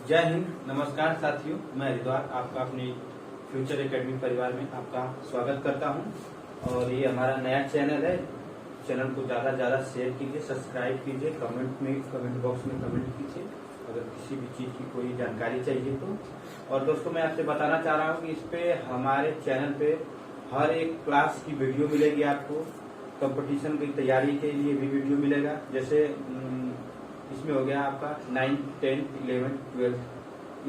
जय हिंद, नमस्कार साथियों। मैं हरिद्वार आपका अपने फ्यूचर एकेडमी परिवार में आपका स्वागत करता हूं। और ये हमारा नया चैनल है। चैनल को ज़्यादा से ज़्यादा शेयर कीजिए, सब्सक्राइब कीजिए, कमेंट बॉक्स में कमेंट कीजिए अगर किसी भी चीज़ की कोई जानकारी चाहिए तो। और दोस्तों, मैं आपसे बताना चाह रहा हूँ कि इस पे हमारे चैनल पे हर एक क्लास की वीडियो मिलेगी आपको। कंपटीशन की तैयारी के लिए भी वीडियो मिलेगा। जैसे इसमें हो गया आपका 9, 10, 11, 12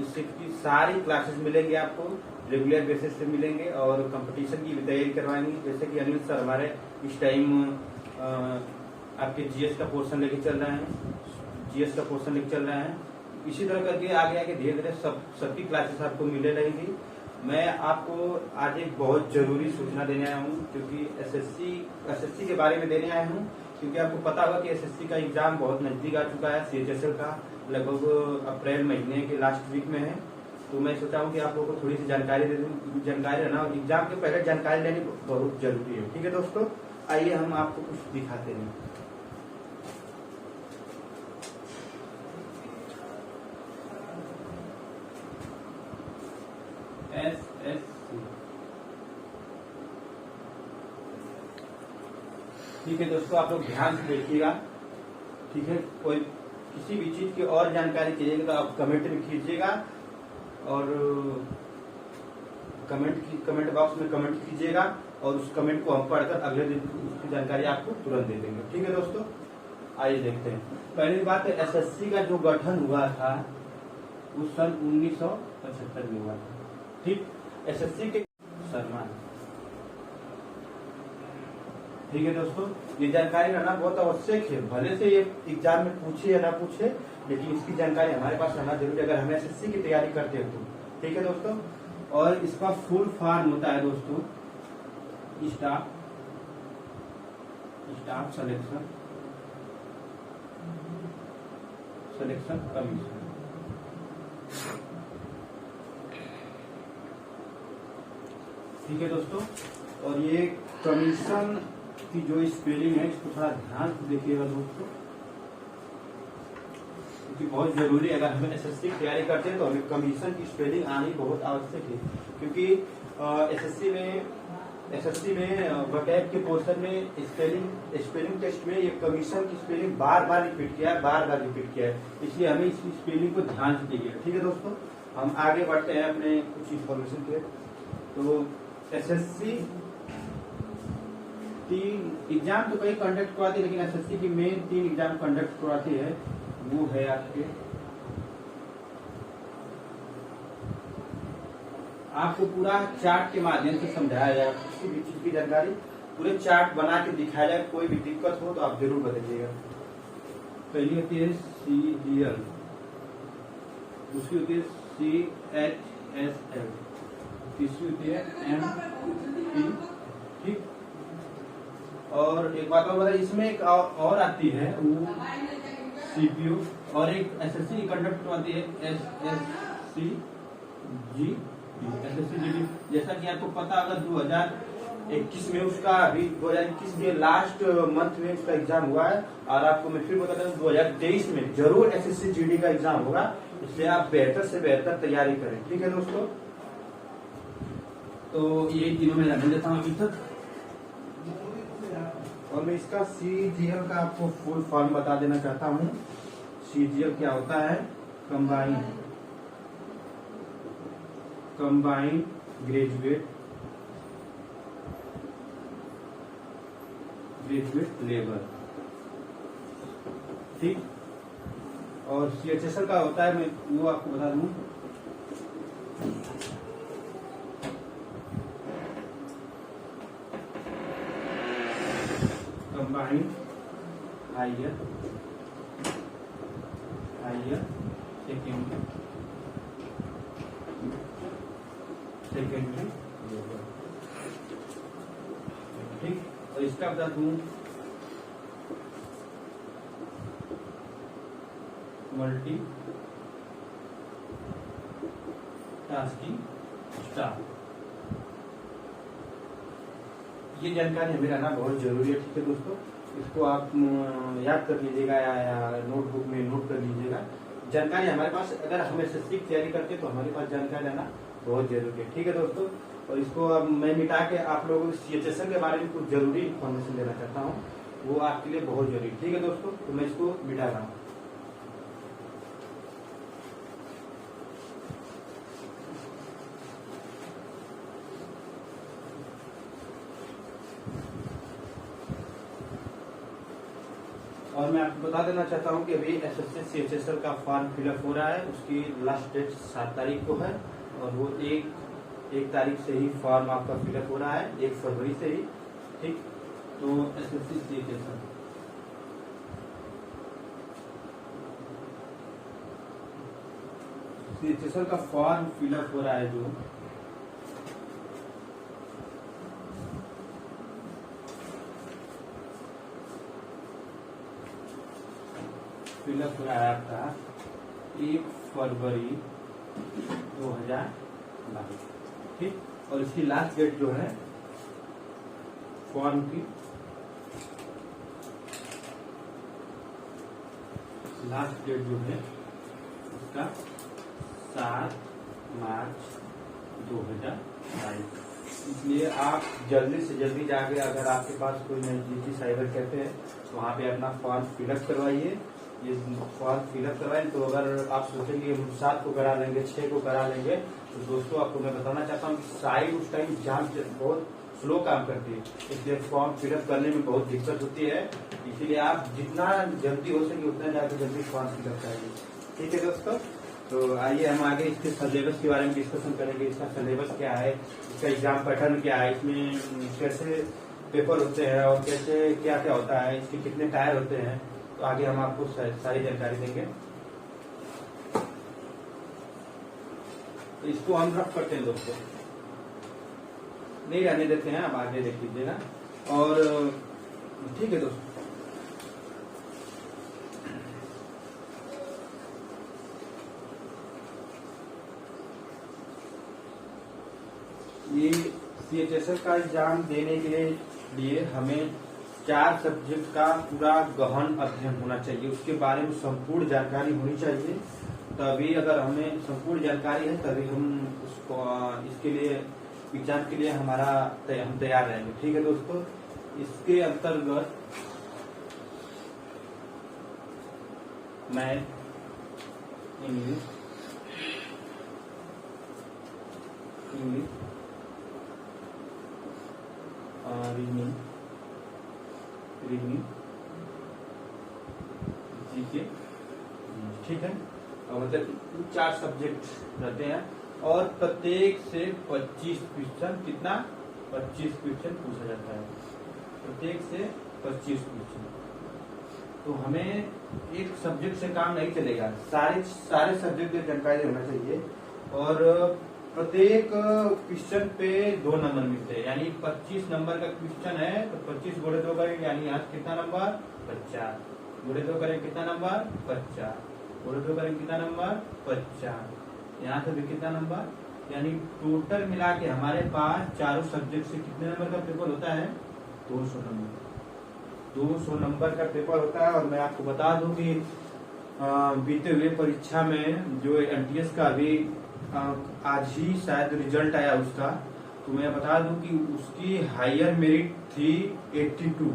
इससे की सारी क्लासेस मिलेंगी आपको, रेगुलर बेसिस पे मिलेंगे और कंपटीशन की भी तैयारी करवाएंगे। जैसे कि अनिल सर हमारे इस टाइम आपके जीएस का पोर्शन लेके चल रहे हैं। इसी तरह करके आगे आगे धीरे धीरे सबकी क्लासेस आपको मिले रहेंगी। मैं आपको आज एक बहुत जरूरी सूचना देने आया हूँ, क्योंकि एसएससी के बारे में देने आया हूँ। क्योंकि आपको पता होगा कि एसएससी का एग्जाम बहुत नजदीक आ चुका है। सीएचएसएल का लगभग अप्रैल महीने के लास्ट वीक में है। तो मैं सोचा हूँ कि आप लोगों को थोड़ी सी जानकारी दे दूँ। जानकारी रहना एग्जाम के पहले जानकारी लेनी बहुत जरूरी है। ठीक है दोस्तों, आइए हम आपको कुछ दिखाते हैं। एसएससी, ठीक है दोस्तों, आप लोग ध्यान से देखिएगा। ठीक है, कोई किसी भी चीज की और जानकारी चाहिएगा तो आप कमेंट में कीजिएगा और कमेंट बॉक्स में कमेंट कीजिएगा और उस कमेंट को हम पढ़कर अगले दिन उसकी जानकारी आपको तुरंत दे देंगे। ठीक है दोस्तों, आइए देखते हैं। पहली बात, एसएससी का जो गठन हुआ था वो सन 1975 में हुआ था। ठीक, एसएससी के सम्मान। ठीक है दोस्तों, ये जानकारी रहना बहुत आवश्यक है। भले से ये एग्जाम में पूछे या ना पूछे, लेकिन इसकी जानकारी हमारे पास रहना जरूरी है अगर हम एसएससी की तैयारी करते हैं तो। ठीक है दोस्तों, और इसका फुल फॉर्म होता है दोस्तों स्टाफ सिलेक्शन कमीशन। ठीक है दोस्तों, और ये कमीशन की जो स्पेलिंग है इसको थोड़ा ध्यान से देखिएगा दोस्तों, क्योंकि बहुत जरूरी है। अगर हम एसएससी की तैयारी करते हैं तो हमें कमीशन की स्पेलिंग आनी बहुत आवश्यक है। क्योंकि एसएससी में वटैब के पोर्शन में स्पेलिंग टेस्ट में ये कमीशन की स्पेलिंग बार बार रिपीट किया है। इसलिए हमें इसकी स्पेलिंग को ध्यान से देखिएगा। ठीक है दोस्तों, हम आगे बढ़ते हैं अपने कुछ इंफॉर्मेशन के। तो एसएससी 3 एग्जाम तो कई कंडक्ट करवाती है, लेकिन एसएससी की मेन 3 एग्जाम कंडक्ट करवाती है। वो है आपको पूरा चार्ट के माध्यम से समझाया जाएगा। किसी भी चीज की जानकारी पूरे चार्ट बना के दिखाया जाएगा। कोई भी दिक्कत हो तो आप जरूर बताइएगा। पहली होती है CGL, दूसरी होती है CHSL, तीसरी होती है MP। ठीक, और एक बात और बता, इसमें एक और आती है वो CPU, और एक एसएससी कंडक्ट आती है SSCGD। जैसा कि आपको पता, अगर 2021 में उसका अभी 2021 में लास्ट मंथ में उसका एग्जाम हुआ है। और आपको मैं फिर बताता हूँ 2023 में जरूर SSCGD का एग्जाम होगा। इसलिए आप बेहतर से बेहतर तैयारी करें। ठीक है दोस्तों, तो ये तीनों में रख देता हूँ अभी तक। और मैं इसका CGL का आपको फुल फॉर्म बता देना चाहता हूँ। CGL क्या होता है? Combined graduate level. ठीक, और CHSL का होता है, मैं वो आपको बता दूं, कंबाइंड हायर सेकेंडरी लेवल। ठीक, और इसका बता दूं मल्टी टास्किंग स्टाफ। ये जानकारी हमें रहना बहुत जरूरी है। ठीक है दोस्तों, इसको आप याद कर लीजिएगा या नोटबुक में नोट कर लीजिएगा। जानकारी हमारे पास, अगर हम एसएससी की तैयारी करते हैं तो हमारे पास जानकारी रहना बहुत जरूरी है। ठीक है दोस्तों, और इसको अब मैं मिटा के आप लोगों को CHSL के बारे में कुछ जरूरी इन्फॉर्मेशन देना चाहता हूँ, वो आपके लिए बहुत जरूरी। ठीक है दोस्तों, तो मैं इसको मिटा रहा हूँ। और मैं आपको बता देना चाहता हूं कि अभी एसएससी CHSL का फॉर्म फिलअप हो रहा है। उसकी लास्ट डेट 7 तारीख को है और वो एक तारीख से ही फॉर्म आपका फिलअप हो रहा है, 1 फरवरी से ही। ठीक, तो एसएससी CHSL का फॉर्म फिलअप हो रहा है, जो फिलअप हो रहा है आपका 1 फरवरी 2022। ठीक, और इसकी लास्ट डेट जो है फॉर्म की, लास्ट डेट जो है उसका 7 मार्च 2022। इसलिए आप जल्दी से जल्दी जाके, अगर आपके पास कोई नजदीकी साइबर कैफे है तो वहाँ पे अपना फॉर्म फिलअप करवाइए। ये फॉर्म फिलअप करवाएं, तो अगर आप सोचेंगे 7 को करा लेंगे, 6 को करा लेंगे, तो दोस्तों आपको मैं बताना चाहता हूँ कि साइट उस टाइम जाम बहुत स्लो काम करती है, इसलिए फॉर्म फिलअप करने में बहुत दिक्कत होती है। इसीलिए आप जितना जल्दी हो सके उतना जाकर जल्दी फॉर्म फिलअप कराइए। ठीक है दोस्तों, तो आइए हम आगे इसके सिलेबस के बारे में डिस्कशन करेंगे। इसका सिलेबस क्या है, इसका एग्जाम पैटर्न क्या है, इसमें कैसे पेपर होते हैं और कैसे क्या क्या होता है, इसके कितने टायर होते हैं, तो आगे हम आपको सारी जानकारी देंगे। तो इसको हम रफ करते हैं दोस्तों, नहीं रहने देते हैं, आप आगे देख लीजिएगा। और ठीक है दोस्तों, ये CHSL का एग्जाम देने के लिए हमें 4 सब्जेक्ट का पूरा गहन अध्ययन होना चाहिए, उसके बारे में संपूर्ण जानकारी होनी चाहिए। तभी, अगर हमें संपूर्ण जानकारी है तभी हम उसको इसके लिए एग्जाम के लिए हम तैयार रहेंगे। ठीक है दोस्तों, इसके अंतर्गत मैथ, इंग्लिश, रीजनिंग, जीके, ठीक है, और मतलब 4 सब्जेक्ट रहते हैं और प्रत्येक से 25 क्वेश्चन, कितना 25 क्वेश्चन पूछा जाता है, प्रत्येक से 25 क्वेश्चन। तो हमें एक सब्जेक्ट से काम नहीं चलेगा, सारे सब्जेक्ट की जानकारी होना चाहिए। और प्रत्येक क्वेश्चन पे 2 नंबर मिलते हैं, यानी 25 नंबर का क्वेश्चन है तो 25 गुणे 2 करेंगे, यानी यहाँ कितना नंबर 50, गुणे 2 करेंगे कितना नंबर 50, गुणे 2 करेंगे कितना नंबर 50, यहाँ से भी कितना नंबर, यानी टोटल मिला के हमारे पास चारों सब्जेक्ट से कितने नंबर का पेपर होता है, 200 नंबर, 200 नंबर का पेपर होता है। और मैं आपको बता दूं कि बीते हुए परीक्षा में जो MTS का अभी आज ही शायद रिजल्ट आया उसका, तो मैं बता दूं कि उसकी हायर मेरिट थी 82।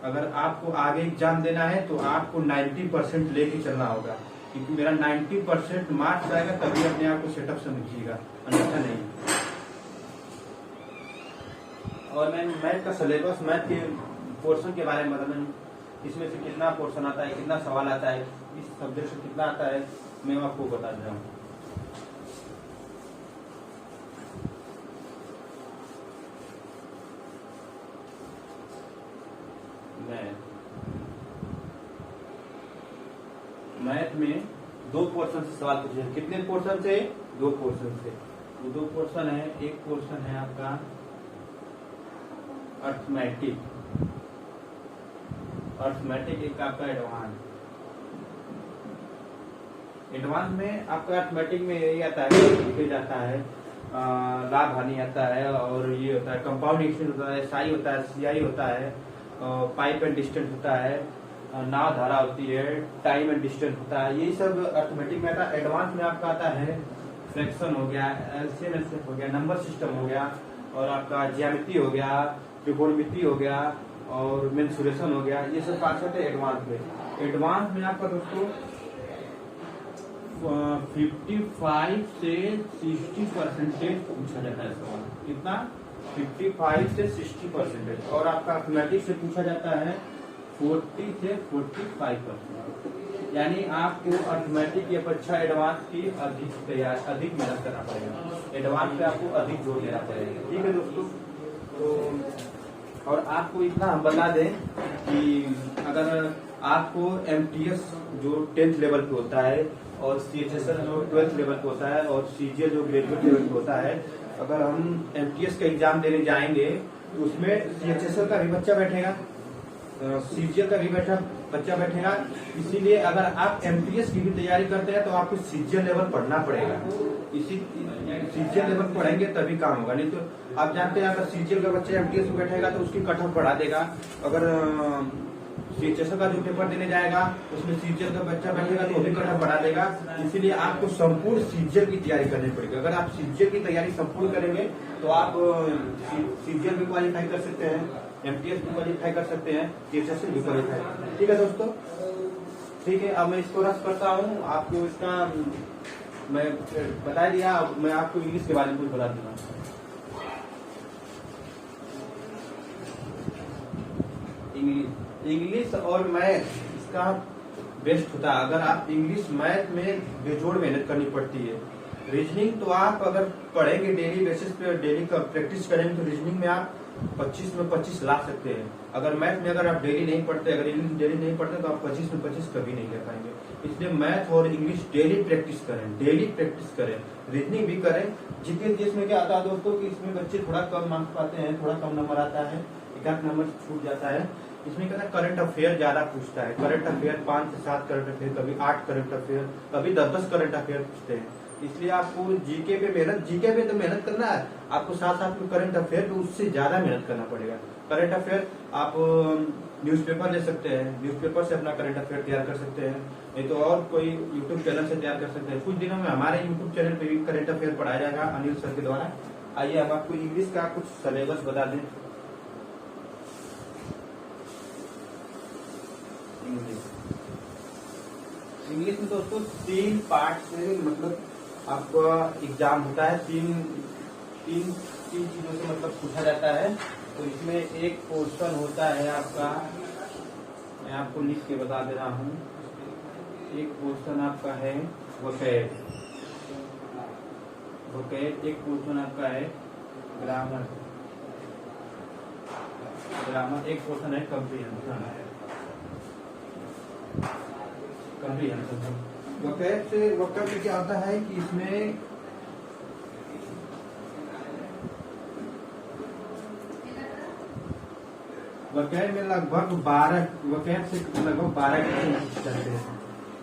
अगर आपको आगे एग्जाम देना है तो आपको 90% लेके चलना होगा, क्योंकि मेरा 90% मार्क्स आएगा तभी अपने आप को सेटअप समझिएगा, अन्यथा नहीं। और मैं मैथ का सिलेबस, मैथ के पोर्शन के बारे में बताना, इसमें से कितना पोर्शन आता है, कितना सवाल आता है, इस सब्जेक्ट से कितना आता है, मैं आपको बता रहा हूँ। मैथ में 2 पोर्शन से सवाल पूछे, कितने पोर्शन से, 2 पोर्शन से। वो 2 पोर्शन है, एक पोर्शन है आपका अर्थमेटिक, एक आपका एडवांस। एडवांस में आपका अर्थमेटिक में यही आता है, लिखे जाता है लाभ हानि आता है, और ये होता है कंपाउंड एक्सटेंट होता है, SI होता है, CI होता है, पाइप एंड डिस्टेंस होता है, नाव धारा होती है, टाइम एंड डिस्टेंस होता है, यही सब अर्थमेटिक में आता है। एडवांस में आपका आता है फ्रैक्शन हो गया, एलसीएम एलसीएफ हो गया, नंबर सिस्टम हो गया, और आपका ज्यामिति हो गया, त्रिकोणमिति हो गया, और मेंसुरेशन हो गया, ये सब पार्ट होते हैं एडवांस में। एडवांस में आपका दोस्तों 55 से 60% पूछा जाता है सवाल। कितना? 55 से 60%। और आपका अर्थमेटिक से पूछा जाता है 40 से 45%। यानी आपको अर्थमेटिक या परीक्षा एडवांस की अधिक मेहनत करना पड़ेगा। एडवांस पे आपको अधिक जोर देना पड़ेगा। ठीक है दोस्तों। तो और आपको इतना हम बता दें कि अगर आपको एमटीएस जो 10th लेवल पे होता है, और सीएचएसएल जो 12th लेवल पे होता है, और सीजीएल जो ग्रेजुएट लेवल पे होता है, अगर हम एमटीएस का एग्जाम देने जाएंगे तो उसमें सीएचएसएल का भी बच्चा बैठेगा, सीजीएल का भी बच्चा बैठेगा। इसीलिए अगर आप एमटीएस की भी तैयारी करते हैं तो आपको सीजीएल लेवल पढ़ना पड़ेगा। इसी सीजीएल लेवल पढ़ेंगे तभी काम होगा, नहीं तो आप जानते हैं अगर सीजीएल का बच्चा एमटीएस में बैठेगा तो उसकी कट ऑफ बढ़ा देगा। अगर सीएचएसएल का जो पेपर देने जाएगा उसमें सीजीएल का बच्चा बैठेगा तो वो भी कट ऑफ बढ़ा देगा। इसीलिए आपको संपूर्ण सीजीएल की तैयारी करनी पड़ेगी। अगर आप सीजीएल की तैयारी संपूर्ण करेंगे तो आप सीजीएल भी क्वालिफाई कर सकते हैं, एमटीएस भी क्वालिफाई कर सकते हैं, सीएचएसएल भी क्वालिफाई। ठीक है दोस्तों, ठीक है। अब मैं इसको रस करता हूँ, आपको इसका मैं बता दिया। अब मैं आपको इंग्लिश के बारे में कुछ बता दूंगा। इंग्लिश और मैथ इसका बेस्ट होता है। अगर आप इंग्लिश मैथ में बेजोड़ मेहनत करनी पड़ती है। रीजनिंग तो आप अगर पढ़ेंगे डेली बेसिस पे, डेली का प्रैक्टिस करेंगे तो रीजनिंग में आप 25 में 25 ला सकते हैं। अगर मैथ में अगर आप डेली नहीं पढ़ते, अगर इंग्लिश डेली नहीं पढ़ते तो आप 25 में 25 कभी नहीं कर पाएंगे। इसलिए मैथ और इंग्लिश डेली प्रैक्टिस करें, डेली प्रैक्टिस करें, रीजनिंग भी करें। जीके जिसमें क्या आता है दोस्तों कि इसमें बच्चे थोड़ा कम मार्क्स पाते हैं, थोड़ा कम नंबर आता है, एक आध नंबर छूट जाता है। इसमें क्या करंट अफेयर ज्यादा पूछता है। करंट अफेयर 5 से 7 करंट अफेयर, कभी 8 करंट अफेयर, कभी 10-10 करंट अफेयर पूछते हैं। इसलिए आपको जीके पे मेहनत, जीके पे तो मेहनत करना है, आपको साथ साथ में करंट अफेयर पे उससे ज्यादा मेहनत करना पड़ेगा। करंट अफेयर आप न्यूज़पेपर ले सकते हैं, न्यूज़पेपर से अपना करंट अफेयर तैयार कर सकते हैं, नहीं तो और कोई यूट्यूब चैनल से तैयार कर सकते हैं। कुछ दिनों में हमारे यूट्यूब चैनल पे भी करंट अफेयर पढ़ाया जाएगा अनिल सर के द्वारा। आइए हम आपको इंग्लिश का कुछ सिलेबस बता दें। इंग्लिश में दोस्तों 3 पार्ट से मतलब आपका एग्जाम होता है। तीन चीजों से मतलब पूछा जाता है। तो इसमें एक पोर्शन होता है आपका, मैं आपको लिख के बता दे रहा हूँ। एक पोर्शन आपका है वोकैब, एक पोर्शन आपका है ग्रामर, एक पोर्शन है कम्प्रीहेंशन। वोकैब में क्या होता है कि इसमें वोकैब में लगभग 12 क्वेश्चन पूछे जाते हैं।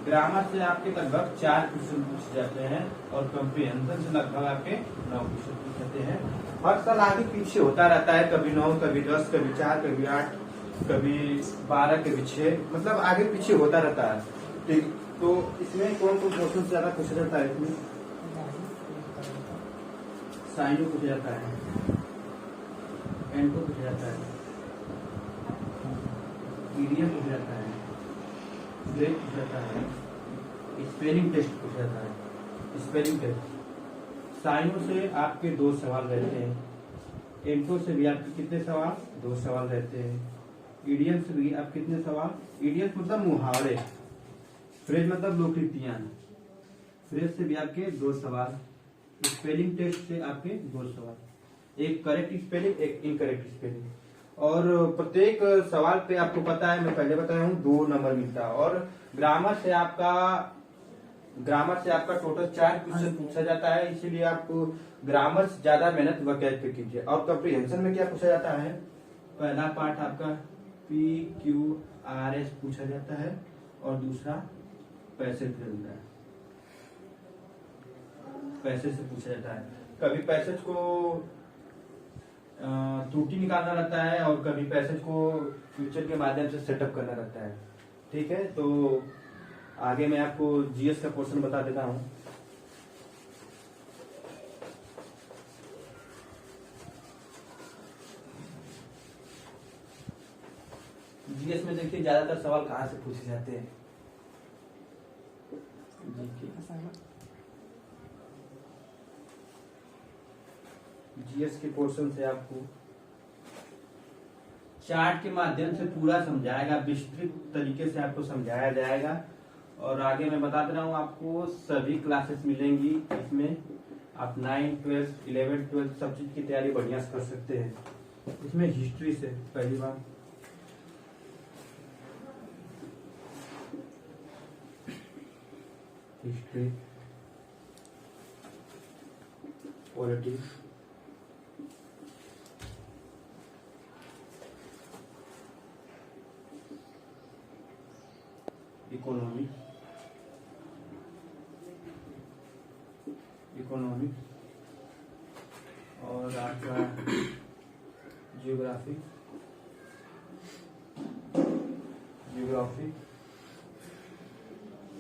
ग्रामर से आपके लगभग 4 क्वेश्चन पूछे जाते हैं, और कम्प्रीहेंशन से लगभग आपके 9 क्वेश्चन पूछे जाते हैं। हर साल आगे पीछे होता रहता है, कभी 9, कभी 10, कभी 4, कभी 8, कभी 12, कभी 6, मतलब आगे पीछे होता रहता है। ठीक, तो इसमें कौन कौन क्वेश्चन से ज्यादा पूछा जाता है? इसमें साइनो पूछा जाता है, एंटो पूछा जाता है, ईडीएम पूछा जाता है, ब्रेक पूछा जाता है, स्पेलिंग टेस्ट पूछा जाता है। स्पेलिंग टेस्ट साइनो से आपके 2 सवाल रहते हैं, एंटो से भी आपके कितने सवाल? 2 सवाल रहते हैं, ईडीएम से भी आप कितने सवाल? ईडीएम मतलब मुहावरे, फ्रेज मतलब लोकरीतियां, फ्रेज से भी आपके 2 सवाल, स्पेलिंग टेस्ट से आपके 2 सवाल, एक करेक्ट स्पेलिंग, एक इनकरेक्ट स्पेलिंग। और प्रत्येक सवाल पे आपको पता है, मैं पहले बताया हूँ, 2 नंबर मिलता है। और ग्रामर से आपका टोटल 4 क्वेश्चन पूछा जाता है। इसीलिए आपको ग्रामर से ज्यादा मेहनत वोकैब पे कीजिए। और कम्प्रीहेंशन में क्या पूछा जाता है? पहला पार्ट आपका PQRS पूछा जाता है, और दूसरा पैसेज मिलता है, पैसेज से पूछा जाता है। कभी पैसेज को त्रुटि निकालना रहता है, और कभी पैसेज को फ्यूचर के माध्यम से सेटअप करना रहता है। ठीक है, तो आगे मैं आपको जीएस का क्वेश्चन बता देता हूँ। जीएस में देखिए ज्यादातर सवाल कहाँ से पूछे जाते हैं। जीएस के क्वेश्चन से आपको चार्ट के माध्यम से पूरा समझाएगा, विस्तृत तरीके से आपको समझाया जाएगा। और आगे मैं बता दे रहा हूँ, आपको सभी क्लासेस मिलेंगी इसमें। आप 9, 12, 11, 12 सब चीज की तैयारी बढ़िया से कर सकते हैं। इसमें हिस्ट्री से पहली बार हिस्ट्री, पॉलिटिक्स, इकोनॉमिक्स और आपका जियोग्राफी,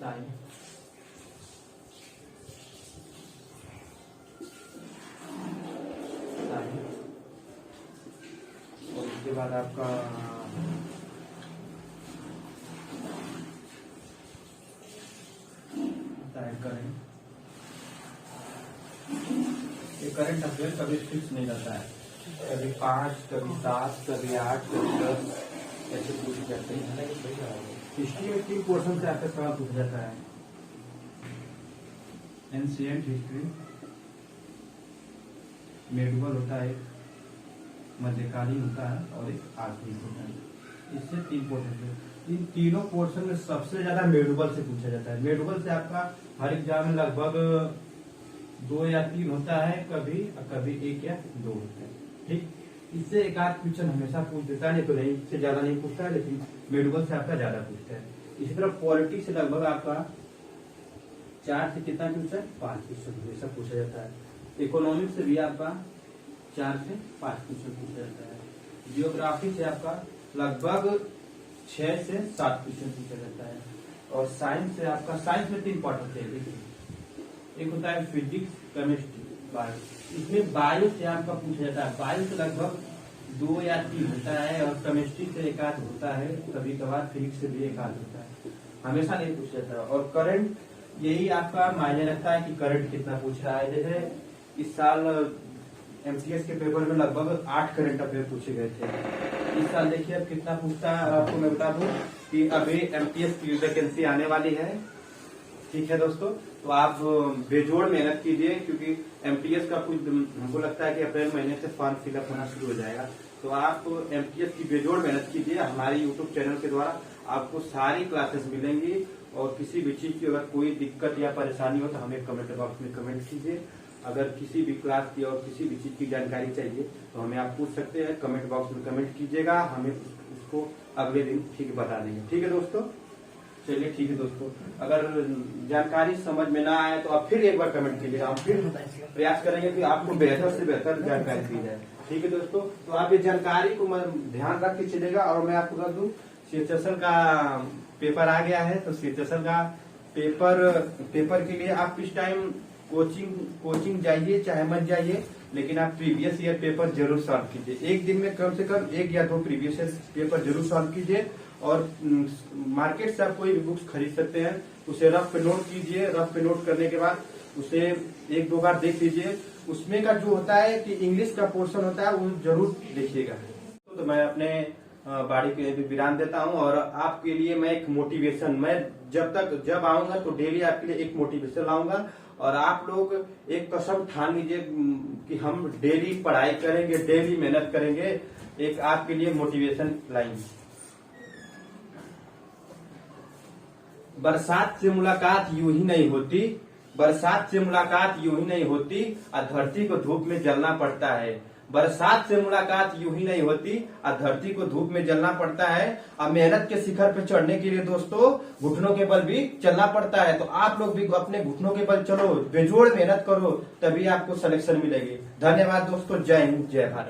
साइंस, और उसके बाद आपका करंट अफेयर कभी फिक्स नहीं रहता है, कभी 5, कभी 7, कभी 8, कभी 10 ऐसे पूछे जाते हैं। हिस्ट्री में 3 पोर्शन से आपका सवाल पूछा जाता है। एंशिएंट हिस्ट्री, मेडुअल होता है, मध्यकालीन होता है और एक आधुनिक होता है। इससे 3 पोर्शन से, इन तीनों पोर्शन में सबसे ज्यादा मेडुअल से पूछा जाता है। मेडुअल से आपका हर एग्जाम में लगभग 2 या 3 होता है, कभी 1 या 2 होता है। ठीक, इससे एक आध क्वेश्चन हमेशा पूछ देता है, नहीं तो नहीं, इससे ज्यादा नहीं पूछता है, लेकिन मेडुअल से आपका ज्यादा पूछता है। इसी तरह पॉलिटिक्स से लगभग आपका 4 से कितना क्वेश्चन, 5 क्वेश्चन हमेशा पूछा जाता है। इकोनॉमिक्स से भी आपका 4 से 5 क्वेश्चन पूछा जाता है। जियोग्राफी से आपका लगभग 6 से 7 क्वेश्चन पूछा जाता है। और साइंस से आपका, साइंस में 3 पार्ट होते हैं। देखिए, एक होता है फिजिक्स, केमिस्ट्री, बायो। इसमें बायो से आपका पूछा जाता है। बायो से लगभग 2 या 3 होता है, और केमिस्ट्री से 1 आध होता है, कभी कभार फिजिक्स से भी 1 आध होता है, हमेशा नहीं पूछा जाता। और करंट, यही आपका मायने रखता है कि करंट कितना पूछ रहा है। जैसे इस साल एमटीएस के पेपर में लगभग 8 करंट अफेयर पूछे गए थे। इस साल देखिए अब कितना पूछता है, आपको मैं बता दूं कि अभी एमटीएस की वैकेंसी आने वाली है। ठीक है दोस्तों, तो आप बेजोड़ मेहनत कीजिए, क्योंकि एमटीएस का कुछ हमको लगता है कि अप्रैल महीने से फॉर्म फिलअप होना शुरू हो जाएगा। तो आप एमटीएस की बेजोड़ मेहनत कीजिए। हमारे यूट्यूब चैनल के द्वारा आपको सारी क्लासेस मिलेंगी, और किसी भी चीज की अगर कोई दिक्कत या परेशानी हो तो हमें कमेंट बॉक्स में कमेंट कीजिए। अगर किसी भी क्लास की और किसी भी चीज की जानकारी चाहिए तो हमें आप पूछ सकते हैं, कमेंट बॉक्स में कमेंट कीजिएगा, हमें उसको अगले दिन ठीक बता देंगे। ठीक है दोस्तों, चलिए ठीक है दोस्तों, अगर जानकारी समझ में ना आए तो आप फिर एक बार कमेंट कीजिएगा, हम फिर प्रयास करेंगे कि आपको बेहतर से बेहतर जानकारी दी जाए। ठीक है दोस्तों, तो आप ये जानकारी को ध्यान रख के चलेगा। और मैं आपको बता दूं, शीर्षस्थल का पेपर आ गया है, तो शीर्षस्थल का पेपर के लिए आप इस टाइम कोचिंग जाइए चाहे मत जाइए, लेकिन आप प्रीवियस ईयर पेपर जरूर सॉल्व कीजिए। एक दिन में कम से कम 1 या 2 प्रीवियस ईयर पेपर जरूर सॉल्व कीजिए। और मार्केट से आप कोई भी बुक्स खरीद सकते हैं, उसे रफ पे नोट कीजिए। रफ पे नोट करने के बाद उसे 1-2 बार देख लीजिए। उसमें का जो होता है कि इंग्लिश का पोर्शन होता है वो जरूर देखिएगा। तो मैं अपने बाड़ी के लिए भी विराम देता हूं, और आपके लिए मैं एक मोटिवेशन, मैं जब आऊंगा तो डेली आपके लिए एक मोटिवेशन लाऊंगा। और आप लोग एक कसम ठान लीजिए कि हम डेली पढ़ाई करेंगे, डेली मेहनत करेंगे, एक आपके लिए मोटिवेशन लाएंगे। बरसात से मुलाकात यूं ही नहीं होती, बरसात से मुलाकात यूं ही नहीं होती, धरती को धूप में जलना पड़ता है। बरसात से मुलाकात यूं ही नहीं होती, धरती को धूप में जलना पड़ता है। अब मेहनत के शिखर पे चढ़ने के लिए दोस्तों घुटनों के बल भी चलना पड़ता है। तो आप लोग भी अपने घुटनों के बल चलो, बेजोड़ मेहनत करो, तभी आपको सिलेक्शन मिलेगी। धन्यवाद दोस्तों, जय हिंद, जय भारत।